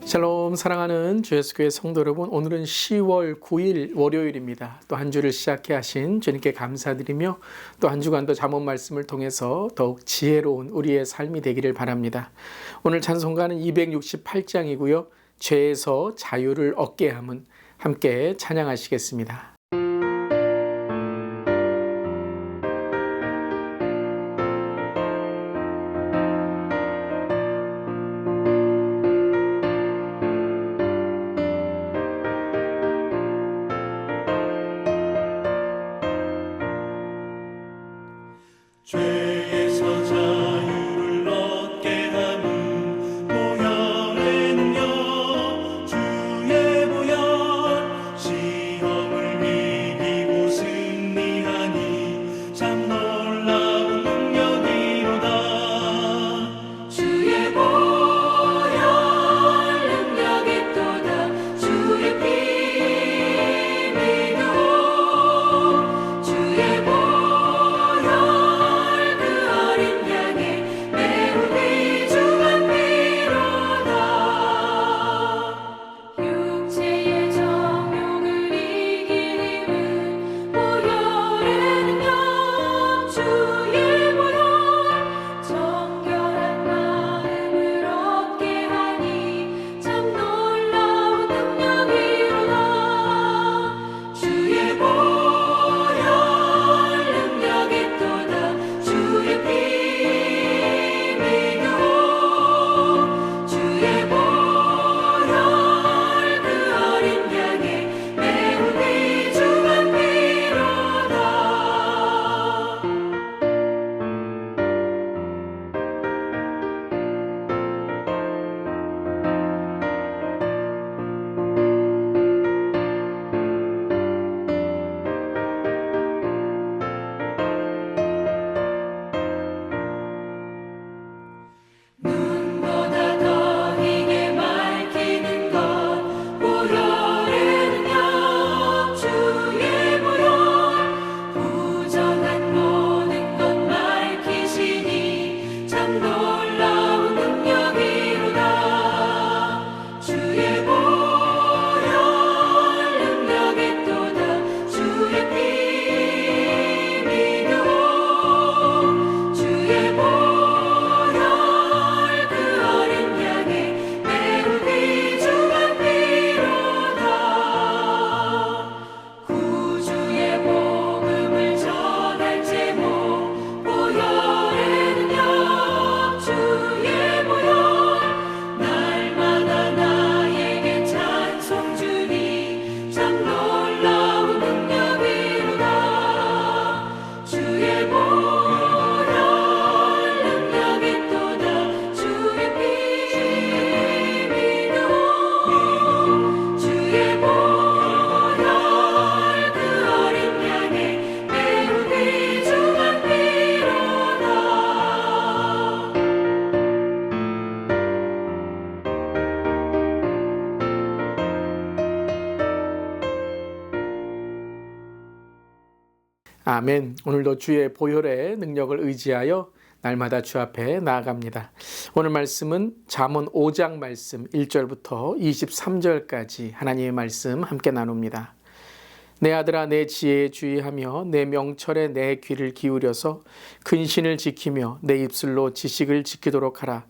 샬롬, 사랑하는 주 예수교회 성도 여러분, 오늘은 10월 9일 월요일입니다. 또 한 주를 시작해 하신 주님께 감사드리며 또 한 주간도 잠언 말씀을 통해서 더욱 지혜로운 우리의 삶이 되기를 바랍니다. 오늘 찬송가는 268장이고요. 죄에서 자유를 얻게 함은, 함께 찬양하시겠습니다. 죄에서 자유를 얻게 함은 보혈에는요 주의 보혈 시험을 이기고 승리하니 참 놀라운 능력이로다. 주의 보혈 능력이 또다. 주의 피 믿어 주의 보혈 육체의 정욕을 이길 힘은 보혈에는요 주의 보혈 정결한 마음을 얻게 하니 참 놀라운 능력이로다. 주의 보혈 능력이 또다. 주의 피 믿어 주의 보혈 매우 귀중한 피로다. 눈보다 더 희게 밝히는 것 보혈에는요 주의 보혈 부정한 모든 것 밝히시니 참 놀라운 능력이로다. 주의 보혈 능력이 또다. 주의 피 믿어 주의 보혈 매우 귀중한 피로다. 구주의 복음을 전할 제목 보혈에는요 주의 보혈 날마다 나에게 찬송 주니 참 놀라운 능력이로다. 주의 보혈 능력이 또다. 주의 피 믿어 주의 보혈 매우 귀중한 피로다. 아멘. 오늘도 주의 보혈의 능력을 의지하여 날마다 주 앞에 나아갑니다. 오늘 말씀은 잠언 5장 말씀 1절부터 23절까지 하나님의 말씀 함께 나눕니다. 내 아들아 내 지혜에 주의하며 내 명철에 내 귀를 기울여서 근신을 지키며 내 입술로 지식을 지키도록 하라.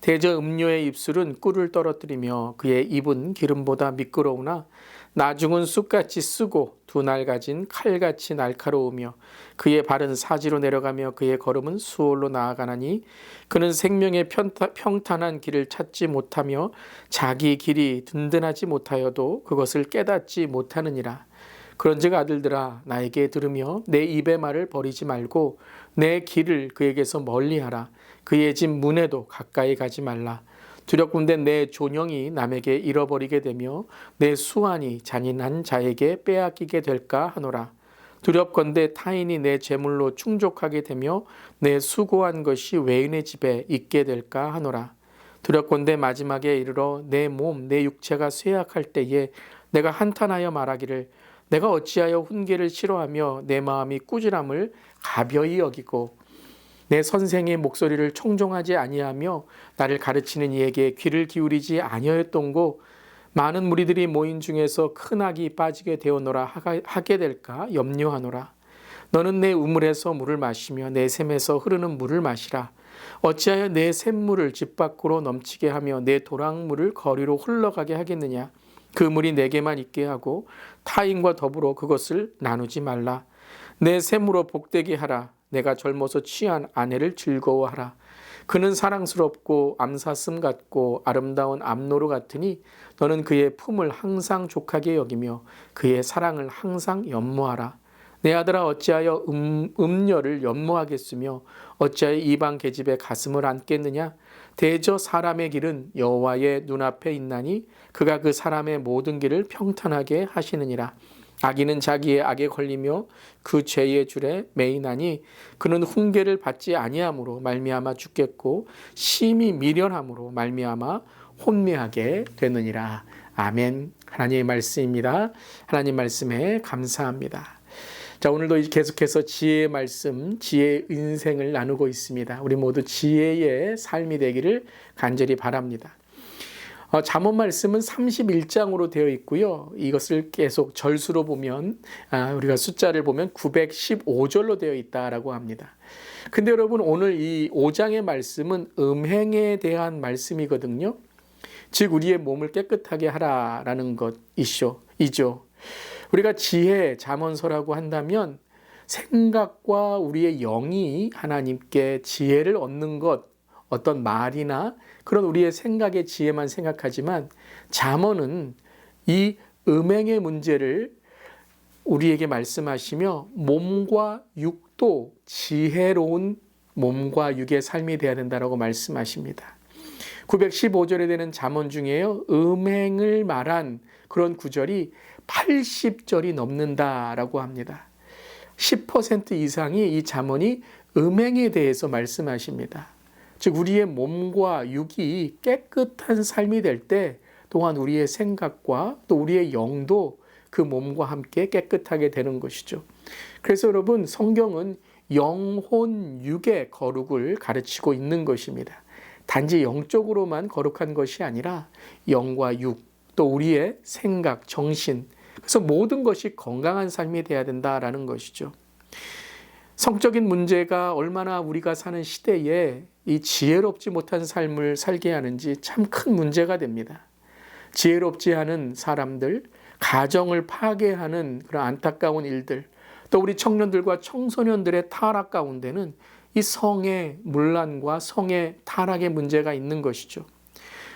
대저 음료의 입술은 꿀을 떨어뜨리며 그의 입은 기름보다 미끄러우나 나중은 쑥같이 쓰고 두 날 가진 칼같이 날카로우며 그의 발은 사지로 내려가며 그의 걸음은 수월로 나아가나니 그는 생명의 평탄한 길을 찾지 못하며 자기 길이 든든하지 못하여도 그것을 깨닫지 못하느니라. 그런즉 아들들아 나에게 들으며 내 입의 말을 버리지 말고 내 길을 그에게서 멀리하라. 그의 집 문에도 가까이 가지 말라. 두렵군데 내 존영이 남에게 잃어버리게 되며 내 수완이 잔인한 자에게 빼앗기게 될까 하노라. 두렵건대 타인이 내 재물로 충족하게 되며 내 수고한 것이 외인의 집에 있게 될까 하노라. 두렵건대 마지막에 이르러 내 몸, 내 육체가 쇠약할 때에 내가 한탄하여 말하기를 내가 어찌하여 훈계를 싫어하며 내 마음이 꾸지람을 가벼이 여기고 내 선생의 목소리를 청종하지 아니하며 나를 가르치는 이에게 귀를 기울이지 아니하였던고 많은 무리들이 모인 중에서 큰 악이 빠지게 되었노라 하게 될까 염려하노라. 너는 내 우물에서 물을 마시며 내 샘에서 흐르는 물을 마시라. 어찌하여 내 샘물을 집 밖으로 넘치게 하며 내 도랑물을 거리로 흘러가게 하겠느냐. 그 물이 내게만 있게 하고 타인과 더불어 그것을 나누지 말라. 내 샘으로 복되게 하라. 내가 젊어서 취한 아내를 즐거워하라. 그는 사랑스럽고 암사슴 같고 아름다운 암노루 같으니 너는 그의 품을 항상 족하게 여기며 그의 사랑을 항상 연모하라. 내 아들아 어찌하여 음녀를 연모하겠으며 어찌하여 이방 계집의 가슴을 안겠느냐. 대저 사람의 길은 여호와의 눈앞에 있나니 그가 그 사람의 모든 길을 평탄하게 하시느니라. 악인은 자기의 악에 걸리며 그 죄의 줄에 매이나니 그는 훈계를 받지 아니함으로 말미암아 죽겠고 심히 미련함으로 말미암아 혼미하게 되느니라. 아멘. 하나님의 말씀입니다. 하나님 말씀에 감사합니다. 자, 오늘도 계속해서 지혜의 말씀, 지혜의 인생을 나누고 있습니다. 우리 모두 지혜의 삶이 되기를 간절히 바랍니다. 잠언 말씀은 31장으로 되어 있고요. 이것을 계속 절수로 보면 우리가 숫자를 보면 915절로 되어 있다라고 합니다. 근데 여러분 오늘 이 5장의 말씀은 음행에 대한 말씀이거든요. 즉 우리의 몸을 깨끗하게 하라라는 것이죠. 우리가 지혜, 잠언서라고 한다면 생각과 우리의 영이 하나님께 지혜를 얻는 것, 어떤 말이나 그런 우리의 생각의 지혜만 생각하지만 잠언은 이 음행의 문제를 우리에게 말씀하시며 몸과 육도 지혜로운 몸과 육의 삶이 되어야 된다고 말씀하십니다. 915절에 되는 잠언 중에요. 음행을 말한 그런 구절이 80절이 넘는다라고 합니다. 10% 이상이 이 잠언이 음행에 대해서 말씀하십니다. 즉 우리의 몸과 육이 깨끗한 삶이 될 때 또한 우리의 생각과 또 우리의 영도 그 몸과 함께 깨끗하게 되는 것이죠. 그래서 여러분 성경은 영혼 육의 거룩을 가르치고 있는 것입니다. 단지 영적으로만 거룩한 것이 아니라 영과 육, 또 우리의 생각, 정신, 그래서 모든 것이 건강한 삶이 돼야 된다라는 것이죠. 성적인 문제가 얼마나 우리가 사는 시대에 이 지혜롭지 못한 삶을 살게 하는지 참 큰 문제가 됩니다. 지혜롭지 않은 사람들, 가정을 파괴하는 그런 안타까운 일들, 또 우리 청년들과 청소년들의 타락 가운데는 이 성의 문란과 성의 타락의 문제가 있는 것이죠.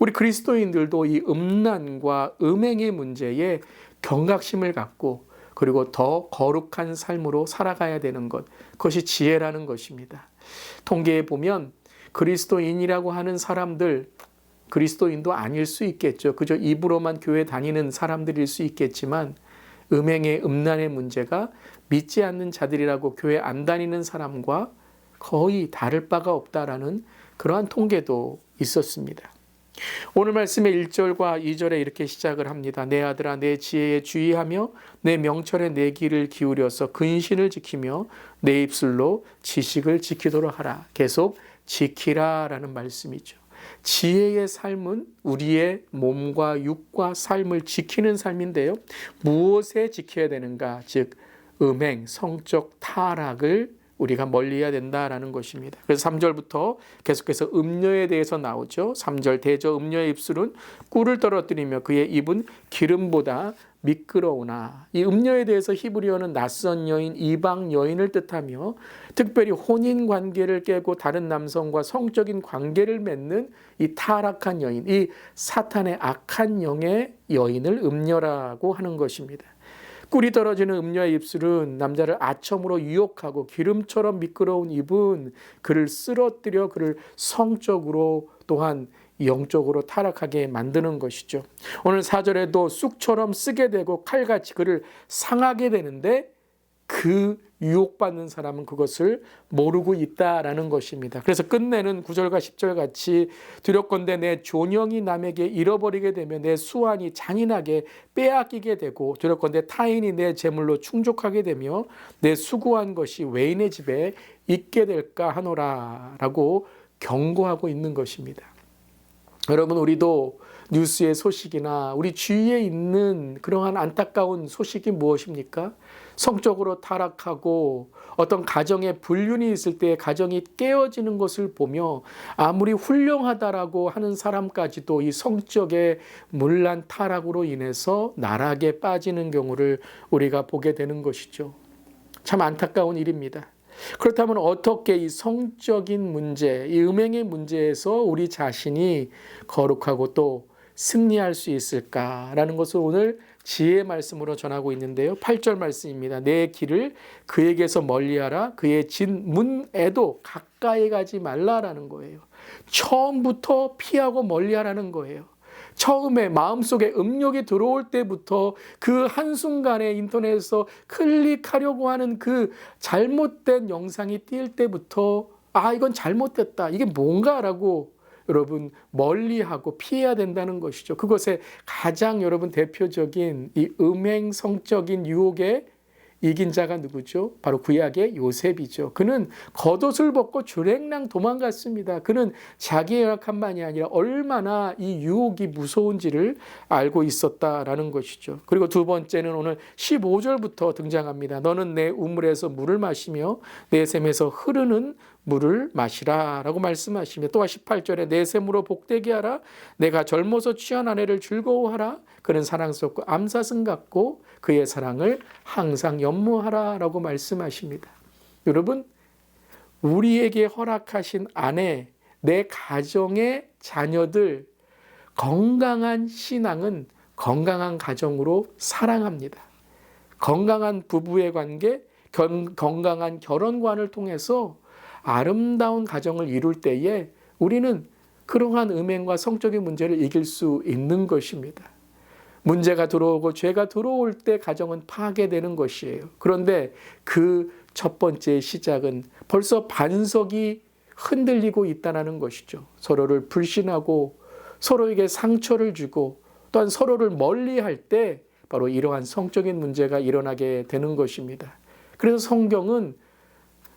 우리 그리스도인들도 이 음란과 음행의 문제에 경각심을 갖고 그리고 더 거룩한 삶으로 살아가야 되는 것, 그것이 지혜라는 것입니다. 통계에 보면 그리스도인이라고 하는 사람들, 그리스도인도 아닐 수 있겠죠. 그저 입으로만 교회 다니는 사람들일 수 있겠지만 음행의 음란의 문제가 믿지 않는 자들이라고 교회 안 다니는 사람과 거의 다를 바가 없다라는 그러한 통계도 있었습니다. 오늘 말씀의 1절과 2절에 이렇게 시작을 합니다. 내 아들아 내 지혜에 주의하며 내 명철에 내 귀를 기울여서 근신을 지키며 내 입술로 지식을 지키도록 하라. 계속 지키라라는 말씀이죠. 지혜의 삶은 우리의 몸과 육과 삶을 지키는 삶인데요. 무엇에 지켜야 되는가? 즉 음행, 성적 타락을 우리가 멀리해야 된다라는 것입니다. 그래서 3절부터 계속해서 음녀에 대해서 나오죠. 3절 대저 음녀의 입술은 꿀을 떨어뜨리며 그의 입은 기름보다 미끄러우나. 이 음녀에 대해서 히브리어는 낯선 여인, 이방 여인을 뜻하며 특별히 혼인 관계를 깨고 다른 남성과 성적인 관계를 맺는 이 타락한 여인, 이 사탄의 악한 영의 여인을 음녀라고 하는 것입니다. 꿀이 떨어지는 음녀의 입술은 남자를 아첨으로 유혹하고 기름처럼 미끄러운 입은 그를 쓰러뜨려 그를 성적으로 또한 영적으로 타락하게 만드는 것이죠. 오늘 4절에도 쑥처럼 쓰게 되고 칼같이 그를 상하게 되는데 그 유혹받는 사람은 그것을 모르고 있다라는 것입니다. 그래서 끝내는 9절과 10절 같이 두렵건대 내 존영이 남에게 잃어버리게 되면 내 수완이 잔인하게 빼앗기게 되고 두렵건대 타인이 내 재물로 충족하게 되며 내 수고한 것이 외인의 집에 있게 될까 하노라 라고 경고하고 있는 것입니다. 여러분, 우리도 뉴스의 소식이나 우리 주위에 있는 그러한 안타까운 소식이 무엇입니까? 성적으로 타락하고 어떤 가정에 불륜이 있을 때 가정이 깨어지는 것을 보며 아무리 훌륭하다라고 하는 사람까지도 이 성적의 문란 타락으로 인해서 나락에 빠지는 경우를 우리가 보게 되는 것이죠. 참 안타까운 일입니다. 그렇다면 어떻게 이 성적인 문제, 이 음행의 문제에서 우리 자신이 거룩하고 또 승리할 수 있을까라는 것을 오늘 지혜의 말씀으로 전하고 있는데요. 8절 말씀입니다. 내 길을 그에게서 멀리하라. 그의 진 문에도 가까이 가지 말라라는 거예요. 처음부터 피하고 멀리하라는 거예요. 처음에 마음속에 음욕이 들어올 때부터 그 한순간에 인터넷에서 클릭하려고 하는 그 잘못된 영상이 뜰 때부터 이건 잘못됐다. 이게 뭔가라고 여러분 멀리하고 피해야 된다는 것이죠. 그것의 가장 여러분 대표적인 이 음행 성적인 유혹에 이긴 자가 누구죠? 바로 구약의 요셉이죠. 그는 겉옷을 벗고 주랭랑 도망갔습니다. 그는 자기의 연약함만이 아니라 얼마나 이 유혹이 무서운지를 알고 있었다라는 것이죠. 그리고 두 번째는 오늘 15절부터 등장합니다. 너는 내 우물에서 물을 마시며 내 샘에서 흐르는 물을 마시라 라고 말씀하시며 또한 18절에 내 샘으로 복되게 하라. 내가 젊어서 취한 아내를 즐거워하라. 그는 사랑스럽고 암사슴 같고 그의 사랑을 항상 연모하라 라고 말씀하십니다. 여러분, 우리에게 허락하신 아내, 내 가정의 자녀들, 건강한 신앙은 건강한 가정으로 사랑합니다. 건강한 부부의 관계, 건강한 결혼관을 통해서 아름다운 가정을 이룰 때에 우리는 그러한 음행과 성적인 문제를 이길 수 있는 것입니다. 문제가 들어오고 죄가 들어올 때 가정은 파괴되는 것이에요. 그런데 그 첫 번째 시작은 벌써 반석이 흔들리고 있다는 것이죠. 서로를 불신하고 서로에게 상처를 주고 또한 서로를 멀리할 때 바로 이러한 성적인 문제가 일어나게 되는 것입니다. 그래서 성경은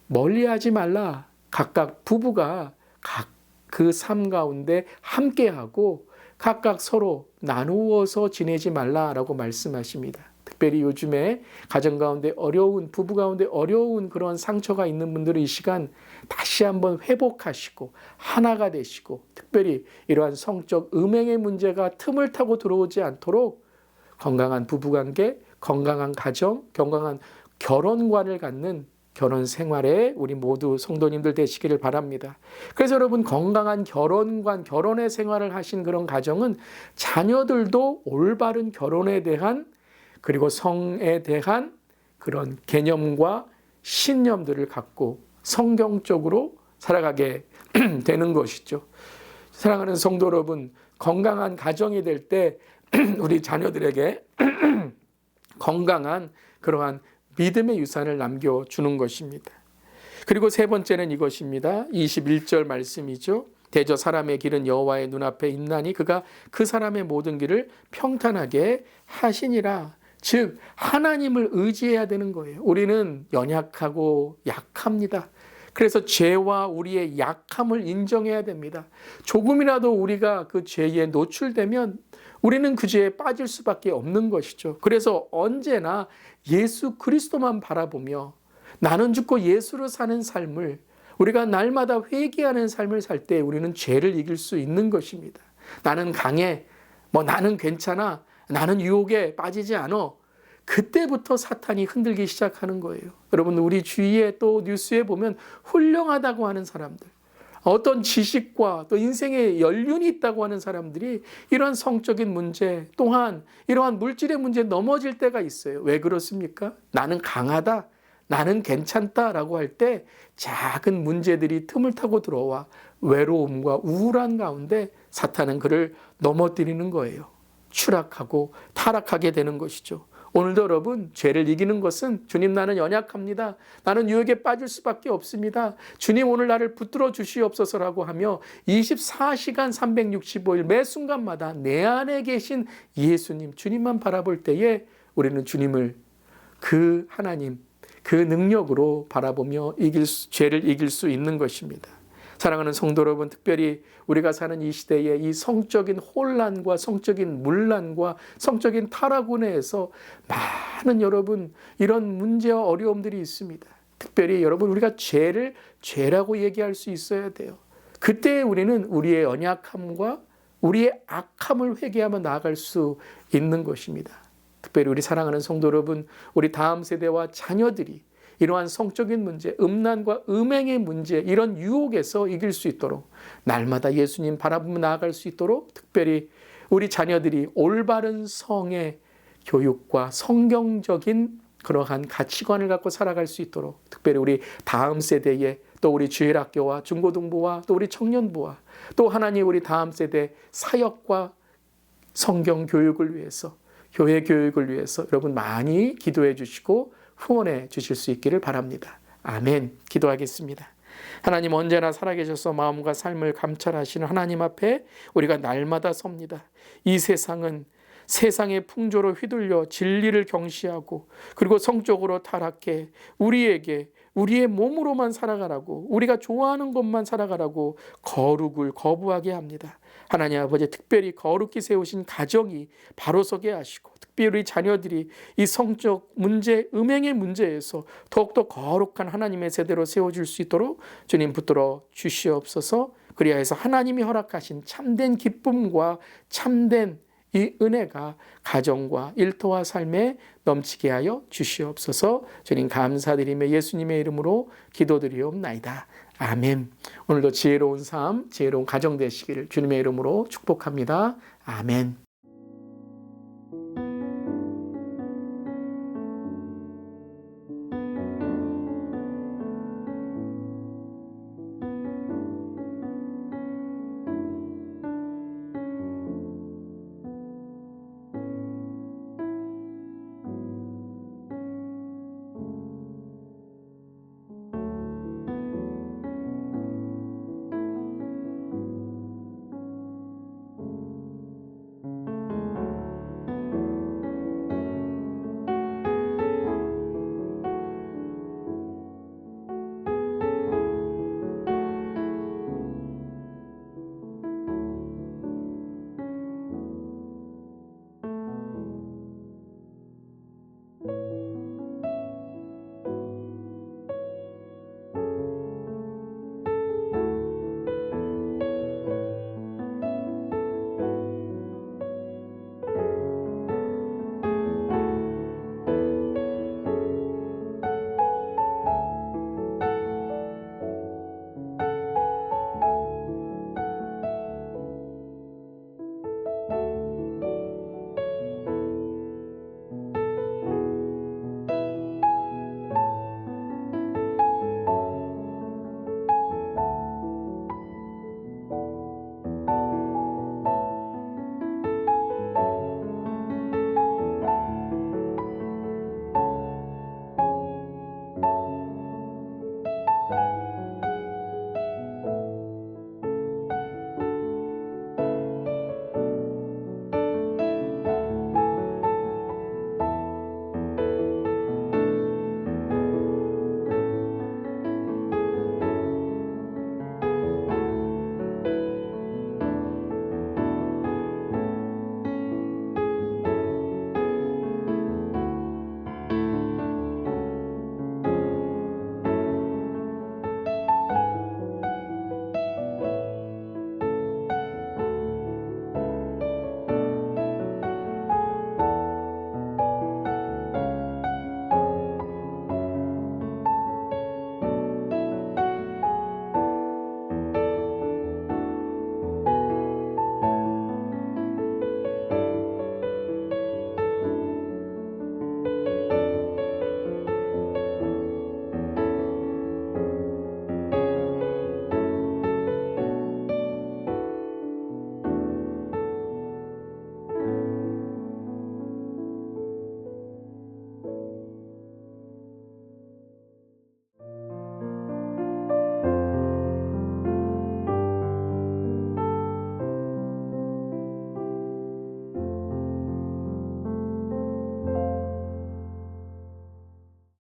멀리하지 말라. 각각 부부가 각 그 삶 가운데 함께하고 각각 서로 나누어서 지내지 말라라고 말씀하십니다. 특별히 요즘에 가정 가운데 어려운, 부부 가운데 어려운 그런 상처가 있는 분들은 이 시간 다시 한번 회복하시고 하나가 되시고 특별히 이러한 성적 음행의 문제가 틈을 타고 들어오지 않도록 건강한 부부관계, 건강한 가정, 건강한 결혼관을 갖는 결혼 생활에 우리 모두 성도님들 되시기를 바랍니다. 그래서 여러분 건강한 결혼관, 결혼의 생활을 하신 그런 가정은 자녀들도 올바른 결혼에 대한 그리고 성에 대한 그런 개념과 신념들을 갖고 성경적으로 살아가게 되는 것이죠. 사랑하는 성도 여러분, 건강한 가정이 될 때 우리 자녀들에게 건강한 그러한 믿음의 유산을 남겨주는 것입니다. 그리고 세 번째는 이것입니다. 21절 말씀이죠. 대저 사람의 길은 여호와의 눈앞에 있나니 그가 그 사람의 모든 길을 평탄하게 하시니라. 즉 하나님을 의지해야 되는 거예요. 우리는 연약하고 약합니다. 그래서 죄와 우리의 약함을 인정해야 됩니다. 조금이라도 우리가 그 죄에 노출되면 우리는 그 죄에 빠질 수밖에 없는 것이죠. 그래서 언제나 예수 그리스도만 바라보며 나는 죽고 예수로 사는 삶을 우리가 날마다 회개하는 삶을 살 때 우리는 죄를 이길 수 있는 것입니다. 나는 강해, 나는 괜찮아, 나는 유혹에 빠지지 않아. 그때부터 사탄이 흔들기 시작하는 거예요. 여러분 우리 주위에 또 뉴스에 보면 훌륭하다고 하는 사람들, 어떤 지식과 또 인생에 연륜이 있다고 하는 사람들이 이러한 성적인 문제 또한 이러한 물질의 문제에 넘어질 때가 있어요. 왜 그렇습니까? 나는 강하다, 나는 괜찮다라고 할 때 작은 문제들이 틈을 타고 들어와 외로움과 우울한 가운데 사탄은 그를 넘어뜨리는 거예요. 추락하고 타락하게 되는 것이죠. 오늘도 여러분, 죄를 이기는 것은 주님 나는 연약합니다. 나는 유혹에 빠질 수밖에 없습니다. 주님 오늘 나를 붙들어 주시옵소서라고 하며 24시간 365일 매 순간마다 내 안에 계신 예수님, 주님만 바라볼 때에 우리는 주님을 그 하나님, 그 능력으로 바라보며 죄를 이길 수 있는 것입니다. 사랑하는 성도 여러분, 특별히 우리가 사는 이 시대에 이 성적인 혼란과 성적인 문란과 성적인 타락운에서 많은 여러분 이런 문제와 어려움들이 있습니다. 특별히 여러분 우리가 죄를 죄라고 얘기할 수 있어야 돼요. 그때 우리는 우리의 연약함과 우리의 악함을 회개하며 나아갈 수 있는 것입니다. 특별히 우리 사랑하는 성도 여러분, 우리 다음 세대와 자녀들이 이러한 성적인 문제, 음란과 음행의 문제, 이런 유혹에서 이길 수 있도록 날마다 예수님 바라보며 나아갈 수 있도록 특별히 우리 자녀들이 올바른 성의 교육과 성경적인 그러한 가치관을 갖고 살아갈 수 있도록 특별히 우리 다음 세대에 또 우리 주일학교와 중고등부와 또 우리 청년부와 또 하나님 우리 다음 세대 사역과 성경 교육을 위해서 교회 교육을 위해서 여러분 많이 기도해 주시고 후원해 주실 수 있기를 바랍니다. 아멘. 기도하겠습니다. 하나님 언제나 살아계셔서 마음과 삶을 감찰하시는 하나님 앞에 우리가 날마다 섭니다. 이 세상은 세상의 풍조로 휘둘려 진리를 경시하고 그리고 성적으로 타락해 우리에게 우리의 몸으로만 살아가라고 우리가 좋아하는 것만 살아가라고 거룩을 거부하게 합니다. 하나님 아버지 특별히 거룩히 세우신 가정이 바로 서게 하시고 특별히 자녀들이 이 성적 문제, 음행의 문제에서 더욱더 거룩한 하나님의 세대로 세워질 수 있도록 주님 붙들어 주시옵소서. 그리하여서 하나님이 허락하신 참된 기쁨과 참된 이 은혜가 가정과 일터와 삶에 넘치게 하여 주시옵소서. 주님 감사드리며 예수님의 이름으로 기도드리옵나이다. 아멘. 오늘도 지혜로운 삶, 지혜로운 가정 되시기를 주님의 이름으로 축복합니다. 아멘.